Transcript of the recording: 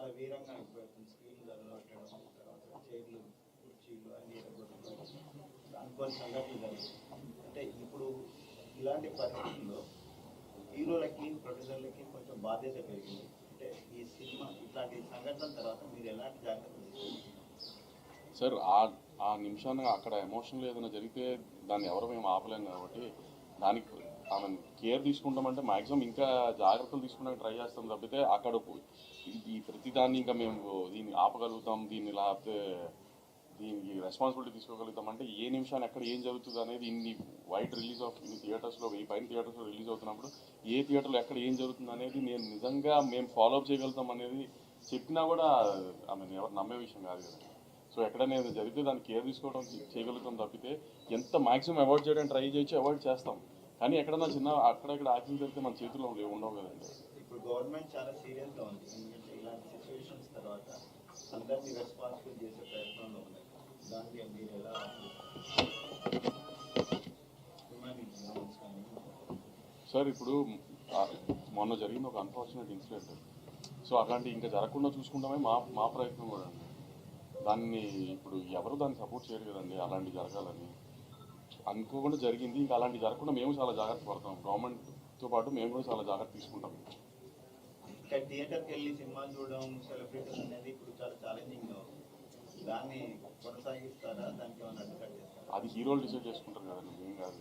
చాలా వీరంగా అయిపోతుంది. స్క్రీన్ పెట్టడం, తర్వాత చైర్లు కుర్చీలు అన్ని అనుకోని సంఘటనలు జరుగుతుంది. అంటే ఇప్పుడు ఇలాంటి పరిస్థితుల్లో హీరోలకి ప్రొడ్యూసర్లకి కొంచెం బాధ్యత పెరిగింది. అంటే ఈ సినిమా ఇట్లాంటి సంఘటనల తర్వాత మీరు ఎలాంటి జాగ్రత్తలు తీసుకుంటారు సార్? ఆ నిమిషాన్ని అక్కడ ఎమోషనల్ ఏదైనా జరిగితే దాన్ని ఎవరు మేము ఆపలేం కాబట్టి దానికి ఆమె కేర్ తీసుకుంటామంటే మ్యాక్సిమం ఇంకా జాగ్రత్తలు తీసుకుంటానికి ట్రై చేస్తాం తప్పితే అక్కడ ఈ ప్రతిదాన్ని ఇంకా మేము దీన్ని ఆపగలుగుతాం, దీన్ని లేకపోతే దీనికి రెస్పాన్సిబిలిటీ తీసుకోగలుగుతాం అంటే ఏ నిమిషాన్ని ఎక్కడ ఏం జరుగుతుంది అనేది ఇన్ని వైడ్ రిలీజ్ ఆఫ్ ఇన్ని థియేటర్స్లో 1000 పైన థియేటర్స్లో రిలీజ్ అవుతున్నప్పుడు ఏ థియేటర్లో ఎక్కడ ఏం జరుగుతుంది అనేది నేను నిజంగా మేము ఫాలో అప్ చేయగలుగుతాం అనేది చెప్పినా కూడా ఆమె ఎవరు నమ్మే విషయం కాదు కదా. సో ఎక్కడైనా జరిగితే దాన్ని కేర్ తీసుకోవడం చేయగలుగుతాం తప్పితే ఎంత మ్యాక్సిమం అవాయిడ్ చేయడానికి ట్రై చేయొచ్చు, అవాయిడ్ చేస్తాం. కానీ ఎక్కడన్నా చిన్న అక్కడెక్కడ యాక్సిడెంట్ జరిగితే మన చేతుల్లో ఉండవు కదండి. ఇప్పుడు గవర్నమెంట్ చాలా సీరియస్గా ఉంది. ఎందుకంటే ఇలాంటి సిచ్యువేషన్స్ తర్వాత అందరినీ రెస్పాన్సిబుల్ చేసే ప్రయత్నంలో ఉన్నాయి. దానికి మీరు ఎలా సార్? ఇప్పుడు మొన్న జరిగిన ఒక అన్ఫార్చునేట్ ఇన్సిడెంట్. సో అట్లాంటి ఇంకా జరగకుండా చూసుకుంటామే మా ప్రయత్నం కూడా అండి. దాన్ని ఇప్పుడు ఎవరు దాన్ని సపోర్ట్ చేయరు కదండి. అలాంటి జరగాలని అనుకోకుండా జరిగింది. ఇంకా అలాంటి జరగకుండా మేము చాలా జాగ్రత్త పడతాం. గవర్నమెంట్తో పాటు మేము కూడా చాలా జాగ్రత్త తీసుకుంటాం. ఇంకా థియేటర్కి వెళ్ళి సినిమాలు చూడడం సెలబ్రిటీస్ అనేది ఇప్పుడు చాలా ఛాలెంజింగ్గా ఉంది. దాన్ని కొనసాగిస్తారా? దానికి ఏమైనా అడ్డుకట్ట చేస్తారా? అది హీరోలు డిసైడ్ చేసుకుంటారు కదండి, మేము కాదు.